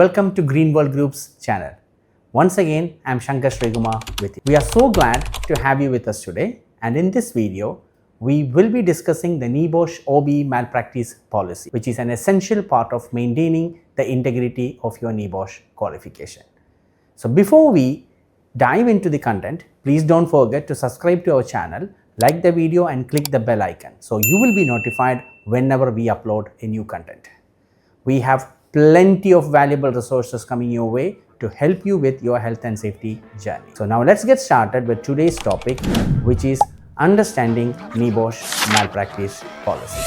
Welcome to Green World Group's channel. Once again, I am Shanker Sreekumar with you. We are so glad to have you with us today, and in this video, we will be discussing the NEBOSH OB malpractice policy, which is an essential part of maintaining the integrity of your NEBOSH qualification. So before we dive into the content, please don't forget to subscribe to our channel, like the video and click the bell icon so you will be notified whenever we upload a new content. We have plenty of valuable resources coming your way to help you with your health and safety journey. So now let's get started with today's topic, which is understanding NEBOSH malpractice policy.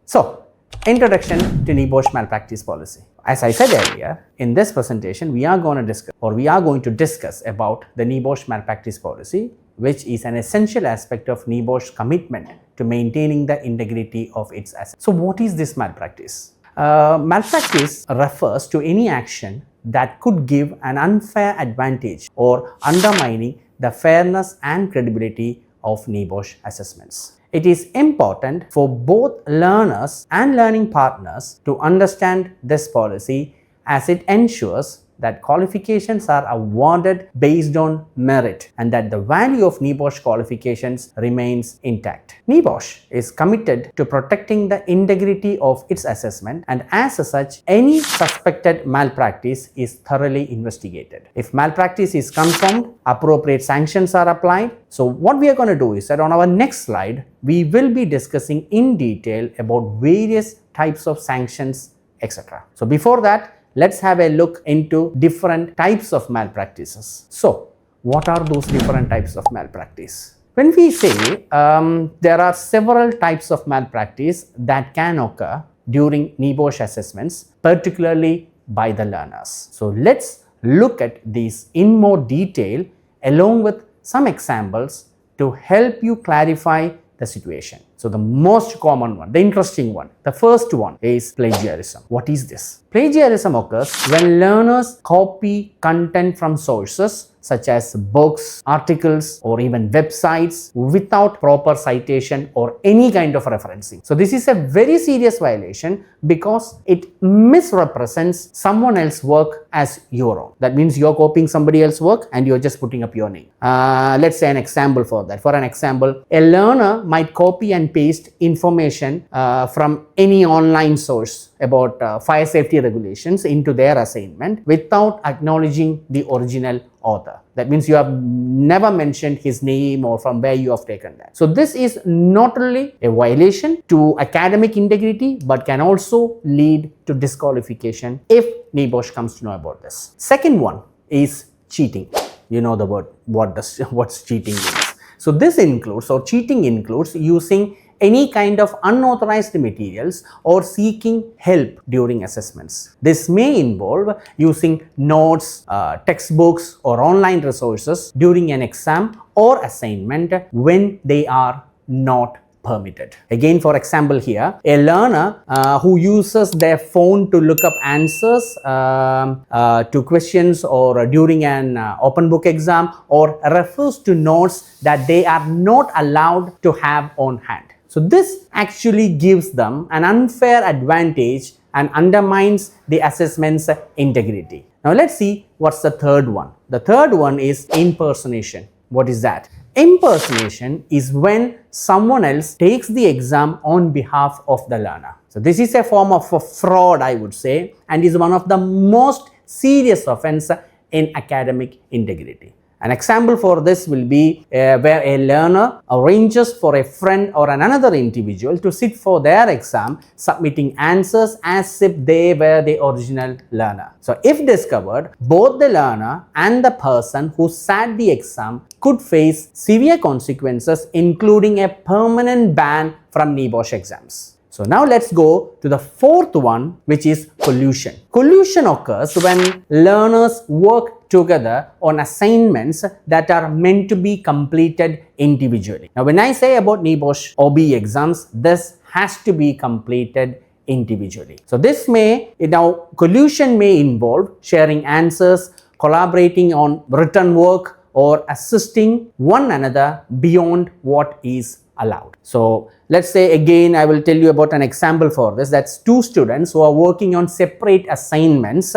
So, introduction to NEBOSH malpractice policy. As I said earlier, in this presentation, we are going to discuss about the NEBOSH malpractice policy, which is an essential aspect of NEBOSH commitment to maintaining the integrity of its assets. So, what is this malpractice? Malpractice refers to any action that could give an unfair advantage or undermining the fairness and credibility of NEBOSH assessments. It is important for both learners and learning partners to understand this policy, as it ensures that qualifications are awarded based on merit and that the value of NEBOSH qualifications remains intact. NEBOSH is committed to protecting the integrity of its assessment, and as such, any suspected malpractice is thoroughly investigated. If malpractice is confirmed, appropriate sanctions are applied. So what we are going to do is that on our next slide, we will be discussing in detail about various types of sanctions, etc. So before that, let's have a look into different types of malpractices. So, what are those different types of malpractice? When we say there are several types of malpractice that can occur during NEBOSH assessments, particularly by the learners. So, let's look at these in more detail along with some examples to help you clarify the situation. So the most common one, the interesting one, the first one is plagiarism. What is this? Plagiarism occurs when learners copy content from sources such as books, articles, or even websites without proper citation or any kind of referencing. So this is a very serious violation because it misrepresents someone else's work as your own. That means you're copying somebody else's work and you're just putting up your name. Let's say an example for that. For an example, a learner might copy and paste information from any online source about fire safety regulations into their assignment without acknowledging the original author. That means you have never mentioned his name or from where you have taken that. So this is not only a violation to academic integrity but can also lead to disqualification if NEBOSH comes to know about this. Second one is cheating. You know the word, what's cheating means. So this includes, or cheating includes, using any kind of unauthorized materials or seeking help during assessments. This may involve using notes, textbooks or online resources during an exam or assignment when they are not permitted. Again, for example here, a learner who uses their phone to look up answers to questions or during an open book exam, or refers to notes that they are not allowed to have on hand. So this actually gives them an unfair advantage and undermines the assessment's integrity. Now let's see what's the third one. The third one is impersonation. What is that? Impersonation is when someone else takes the exam on behalf of the learner. So this is a form of a fraud, I would say, and is one of the most serious offense in academic integrity. An example for this will be where a learner arranges for a friend or another individual to sit for their exam, submitting answers as if they were the original learner. So if discovered, both the learner and the person who sat the exam could face severe consequences, including a permanent ban from NEBOSH exams. So now let's go to the fourth one, which is collusion. Collusion occurs when learners work together on assignments that are meant to be completed individually. Now when I say about NEBOSH OB exams, this has to be completed individually. So this collusion may involve sharing answers, collaborating on written work, or assisting one another beyond what is allowed. So let's say again, I will tell you about an example for this. That's two students who are working on separate assignments,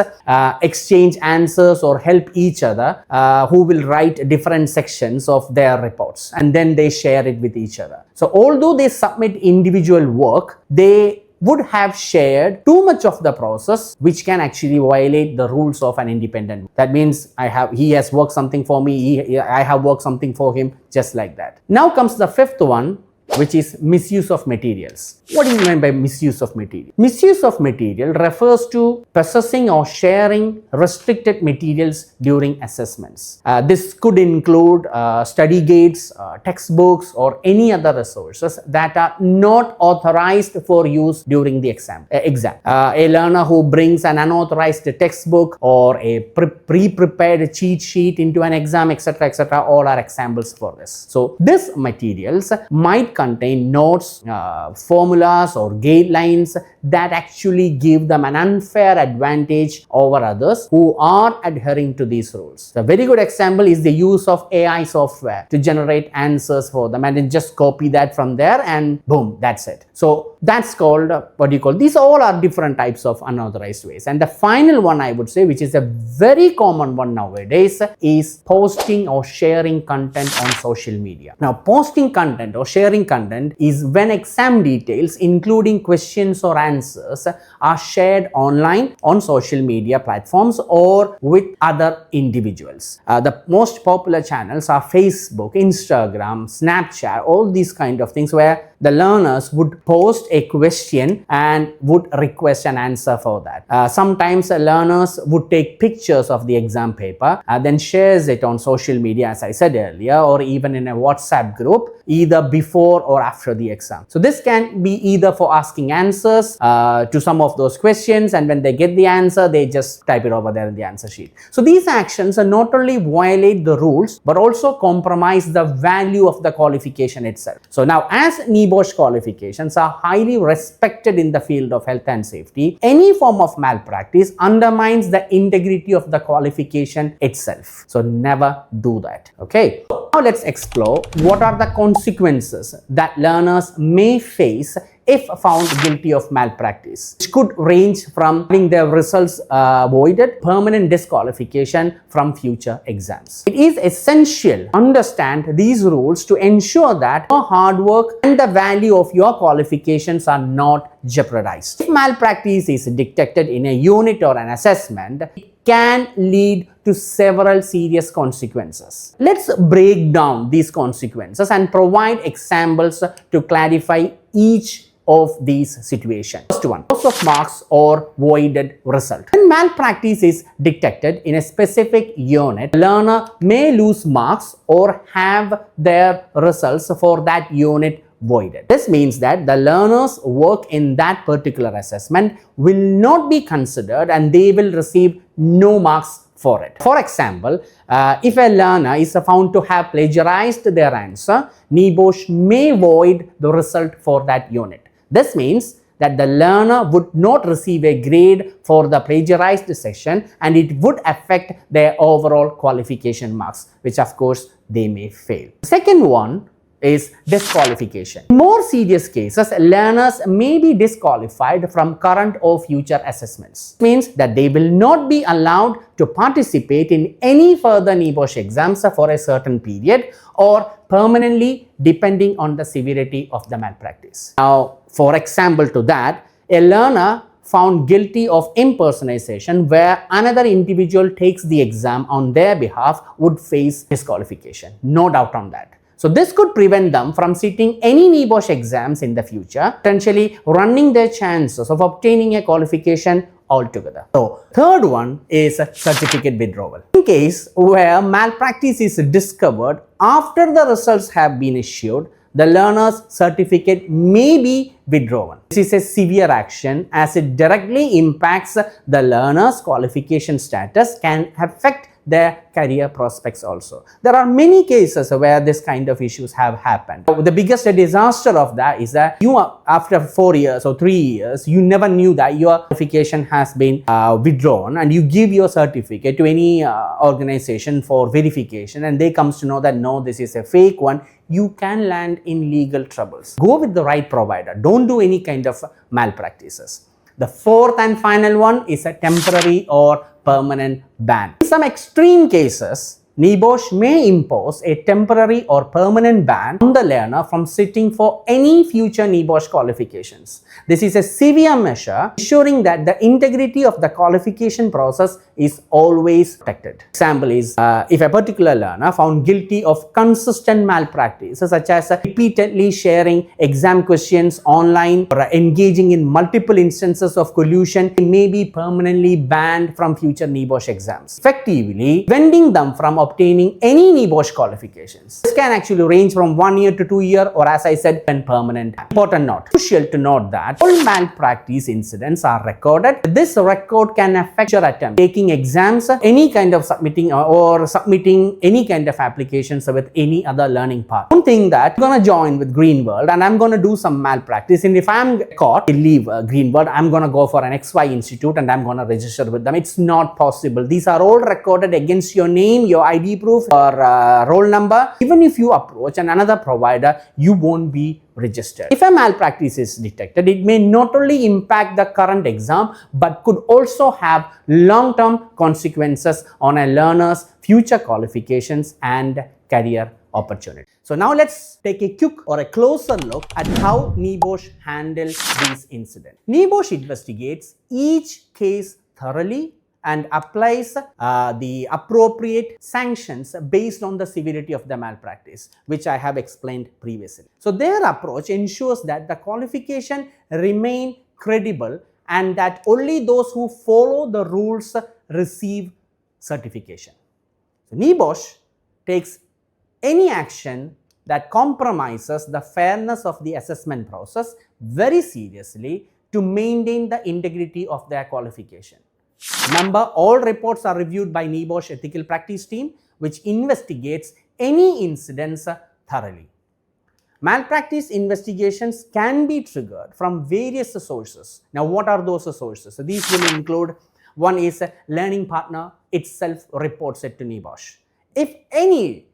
exchange answers or help each other, who will write different sections of their reports and then they share it with each other. So although they submit individual work, they would have shared too much of the process, which can actually violate the rules of an independent. That means he has worked something for me, I have worked something for him, just like that. Now comes the fifth one, which is misuse of materials. What do you mean by misuse of material? Misuse of material refers to possessing or sharing restricted materials during assessments. This could include study aids, textbooks, or any other resources that are not authorized for use during the exam. A learner who brings an unauthorized textbook or a pre-prepared cheat sheet into an exam, etc., all are examples for this. So these materials might contain notes, formulas or guidelines that actually give them an unfair advantage over others who are adhering to these rules. A very good example is the use of AI software to generate answers for them, and then just copy that from there and boom, that's it. So that's called these all are different types of unauthorized ways. And the final one, I would say, which is a very common one nowadays, is posting or sharing content on social media. Now, posting content or sharing content is when exam details, including questions or answers, are shared online on social media platforms or with other individuals. The most popular channels are Facebook, Instagram, Snapchat, all these kind of things, where the learners would post a question and would request an answer for that. Sometimes learners would take pictures of the exam paper, then shares it on social media, as I said earlier, or even in a WhatsApp group, either before or after the exam. So this can be either for asking answers to some of those questions, and when they get the answer, they just type it over there in the answer sheet. So these actions not only violate the rules, but also compromise the value of the qualification itself. So now, as NEBOSH qualifications are highly respected in the field of health and safety, any form of malpractice undermines the integrity of the qualification itself. So never do that. Okay. Now let's explore what are the consequences that learners may face if found guilty of malpractice, which could range from having their results voided, permanent disqualification from future exams. It is essential to understand these rules to ensure that your hard work and the value of your qualifications are not jeopardized. If malpractice is detected in a unit or an assessment, it can lead to several serious consequences. Let's break down these consequences and provide examples to clarify each of these situations. First one, loss of marks or voided result. When malpractice is detected in a specific unit, the learner may lose marks or have their results for that unit voided. This means that the learner's work in that particular assessment will not be considered and they will receive no marks for it. For example, if a learner is found to have plagiarized their answer, NEBOSH may void the result for that unit. This means that the learner would not receive a grade for the plagiarized section, and it would affect their overall qualification marks, which of course they may fail. The second one is disqualification. In more serious cases, learners may be disqualified from current or future assessments. This means that they will not be allowed to participate in any further NEBOSH exams for a certain period or permanently, depending on the severity of the malpractice. Now, for example to that, a learner found guilty of impersonation where another individual takes the exam on their behalf would face disqualification. No doubt on that. So this could prevent them from sitting any NEBOSH exams in the future, potentially running their chances of obtaining a qualification altogether. So third one is certificate withdrawal. In case where malpractice is discovered after the results have been issued, the learner's certificate may be withdrawn. This is a severe action as it directly impacts the learner's qualification status, can affect their career prospects also. There are many cases where this kind of issues have happened. The biggest disaster of that is that you are, after 4 years or 3 years, you never knew that your certification has been withdrawn, and you give your certificate to any organization for verification, and they comes to know that no, this is a fake one. You can land in legal troubles. Go with the right provider. Don't do any kind of malpractices. The fourth and final one is a temporary or permanent ban. In some extreme cases, NEBOSH may impose a temporary or permanent ban on the learner from sitting for any future NEBOSH qualifications. This is a severe measure ensuring that the integrity of the qualification process is always protected. Example is, if a particular learner found guilty of consistent malpractice, such as repeatedly sharing exam questions online or engaging in multiple instances of collusion, they may be permanently banned from future NEBOSH exams, effectively preventing them from obtaining any NEBOSH qualifications. This can actually range from 1 year to 2 years, or as I said, permanent. Important note. Crucial to note that all malpractice incidents are recorded. This record can affect your attempt taking exams, any kind of submitting any kind of applications with any other learning partner. Don't think that I'm going to join with Green World and I'm going to do some malpractice, and if I'm caught, I leave Green World, I'm going to go for an XY institute and I'm going to register with them. It's not possible. These are all recorded against your name, your ID proof, or roll number. Even if you approach another provider, you won't be registered. If a malpractice is detected, it may not only impact the current exam but could also have long-term consequences on a learner's future qualifications and career opportunity. So now let's take a quick or a closer look at how NEBOSH handles these incidents. NEBOSH investigates each case thoroughly and applies the appropriate sanctions based on the severity of the malpractice, which I have explained previously. So their approach ensures that the qualification remain credible and that only those who follow the rules receive certification. So NEBOSH takes any action that compromises the fairness of the assessment process very seriously to maintain the integrity of their qualification. Remember, all reports are reviewed by NEBOSH Ethical Practice Team, which investigates any incidents thoroughly. Malpractice investigations can be triggered from various sources. Now, what are those sources? So these will include, one is a learning partner itself reports it to NEBOSH. If any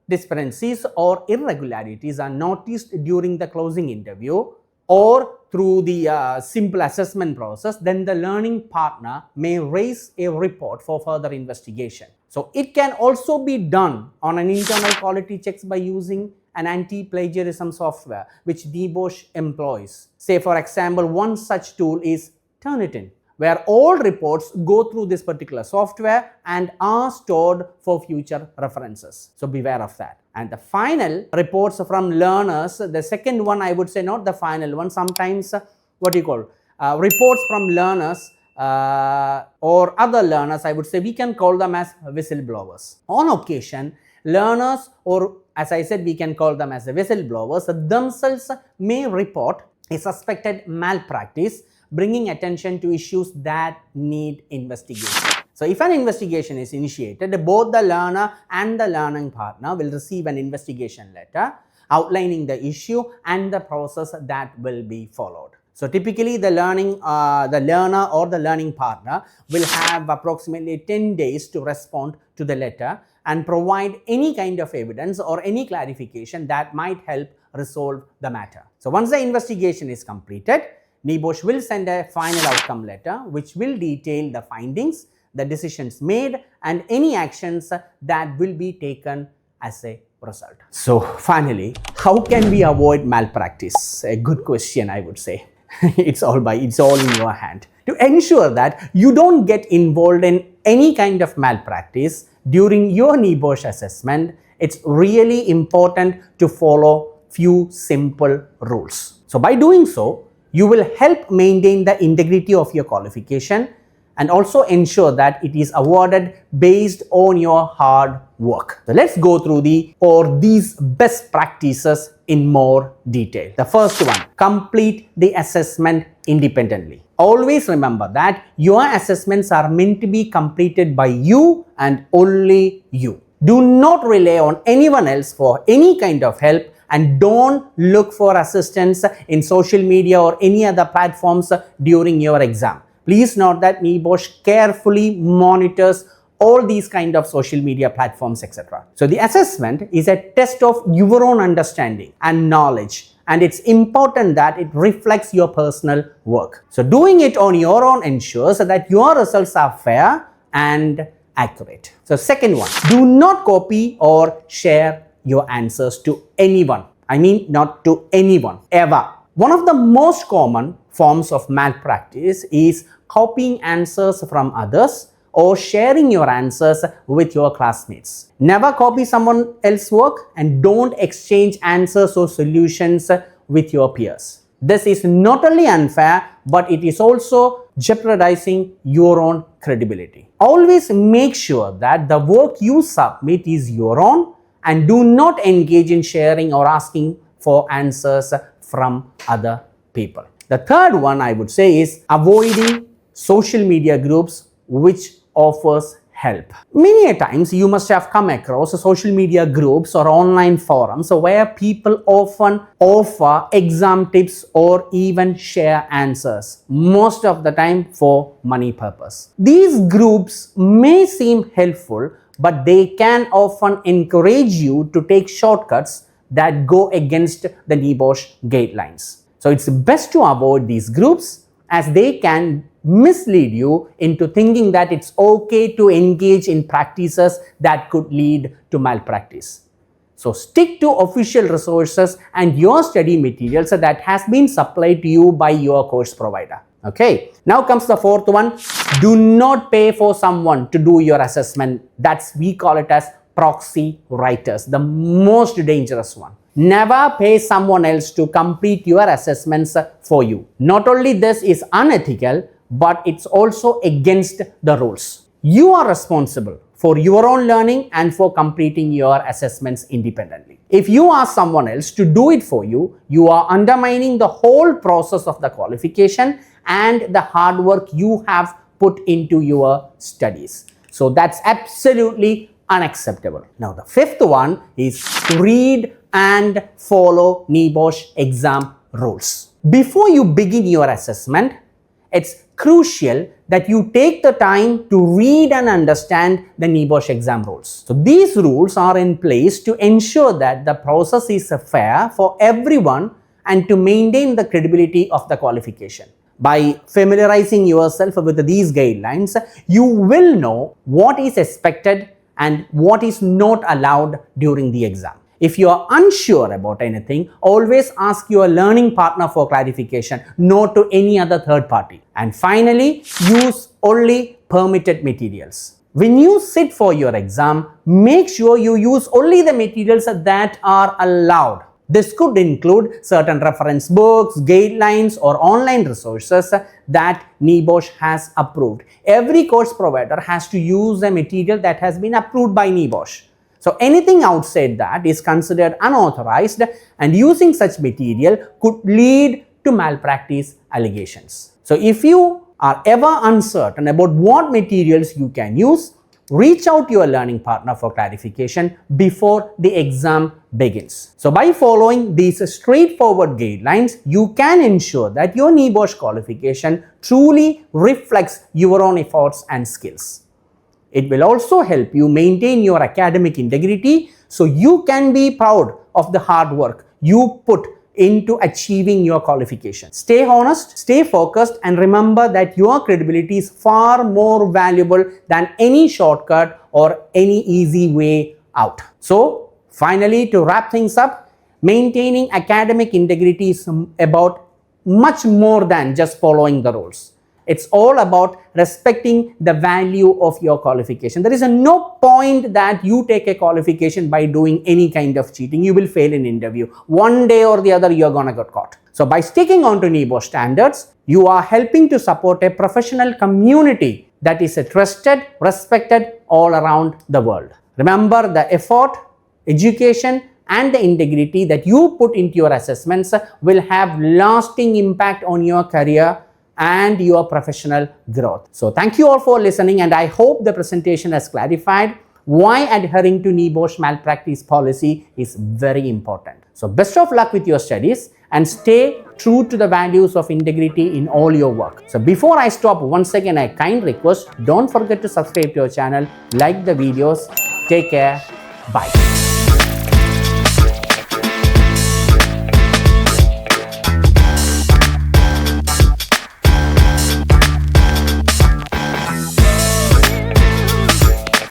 discrepancies or irregularities are noticed during the closing interview or through the simple assessment process, then the learning partner may raise a report for further investigation. So it can also be done on an internal quality checks by using an anti-plagiarism software which NEBOSH employs. Say for example, one such tool is Turnitin, where all reports go through this particular software and are stored for future references. So beware of that. And the final reports from learners, the second one, I would say not the final one, sometimes reports from learners or other learners, I would say we can call them as whistleblowers. On occasion, learners, or as I said, we can call them as whistleblowers, themselves may report a suspected malpractice, bringing attention to issues that need investigation. So if an investigation is initiated, both the learner and the learning partner will receive an investigation letter outlining the issue and the process that will be followed. So typically the learner or the learning partner will have approximately 10 days to respond to the letter and provide any kind of evidence or any clarification that might help resolve the matter. So once the investigation is completed, NEBOSH will send a final outcome letter which will detail the findings, the decisions made, and any actions that will be taken as a result. So finally, how can we avoid malpractice? A good question, I would say. It's all in your hand. To ensure that you don't get involved in any kind of malpractice during your NEBOSH assessment, it's really important to follow few simple rules. So by doing so, you will help maintain the integrity of your qualification and also ensure that it is awarded based on your hard work. So let's go through these best practices in more detail. The first one, complete the assessment independently. Always remember that your assessments are meant to be completed by you and only you. Do not rely on anyone else for any kind of help, and don't look for assistance in social media or any other platforms during your exam. Please note that NEBOSH carefully monitors all these kind of social media platforms, etc. So the assessment is a test of your own understanding and knowledge, and it's important that it reflects your personal work. So doing it on your own ensures that your results are fair and accurate. So second one, do not copy or share your answers to anyone. I mean, not to anyone, ever. One of the most common forms of malpractice is copying answers from others or sharing your answers with your classmates. Never copy someone else's work, and don't exchange answers or solutions with your peers. This is not only unfair, but it is also jeopardizing your own credibility. Always make sure that the work you submit is your own, and do not engage in sharing or asking for answers from other people. The third one I would say is avoiding social media groups which offers help. Many a times you must have come across social media groups or online forums where people often offer exam tips or even share answers, most of the time for money purpose. These groups may seem helpful, but they can often encourage you to take shortcuts that go against the NEBOSH guidelines. So it's best to avoid these groups, as they can mislead you into thinking that it's okay to engage in practices that could lead to malpractice. So stick to official resources and your study materials that has been supplied to you by your course provider. Okay, now comes the fourth one. Do not pay for someone to do your assessment. We call it as proxy writers, the most dangerous one. Never pay someone else to complete your assessments for you. Not only this is unethical, but it's also against the rules. You are responsible for your own learning and for completing your assessments independently. If you ask someone else to do it for you, you are undermining the whole process of the qualification and the hard work you have put into your studies. So that's absolutely unacceptable. Now the fifth one is read and follow NEBOSH exam rules. Before you begin your assessment, it's crucial that you take the time to read and understand the NEBOSH exam rules. So these rules are in place to ensure that the process is fair for everyone and to maintain the credibility of the qualification. By familiarizing yourself with these guidelines, you will know what is expected and what is not allowed during the exam. If you are unsure about anything, always ask your learning partner for clarification, not to any other third party. And finally, use only permitted materials. When you sit for your exam, make sure you use only the materials that are allowed. This could include certain reference books, guidelines, or online resources that NEBOSH has approved. Every course provider has to use a material that has been approved by NEBOSH. So anything outside that is considered unauthorized, and using such material could lead to malpractice allegations. So if you are ever uncertain about what materials you can use, reach out to your learning partner for clarification before the exam begins. So by following these straightforward guidelines, you can ensure that your NEBOSH qualification truly reflects your own efforts and skills. It will also help you maintain your academic integrity, so you can be proud of the hard work you put into achieving your qualification. Stay honest, stay focused, and remember that your credibility is far more valuable than any shortcut or any easy way out. So finally, to wrap things up, maintaining academic integrity is about much more than just following the rules. It's all about respecting the value of your qualification. There is no point that you take a qualification by doing any kind of cheating. You will fail in interview. One day or the other, you're gonna get caught. So by sticking on to NEBOSH standards, you are helping to support a professional community that is trusted, respected all around the world. Remember, the effort, education, and the integrity that you put into your assessments will have lasting impact on your career and your professional growth. So thank you all for listening, and I hope the presentation has clarified why adhering to NEBOSH malpractice policy is very important. So best of luck with your studies and stay true to the values of integrity in all your work. So before I stop, once again a kind request, don't forget to subscribe to our channel, like the videos. Take care. Bye.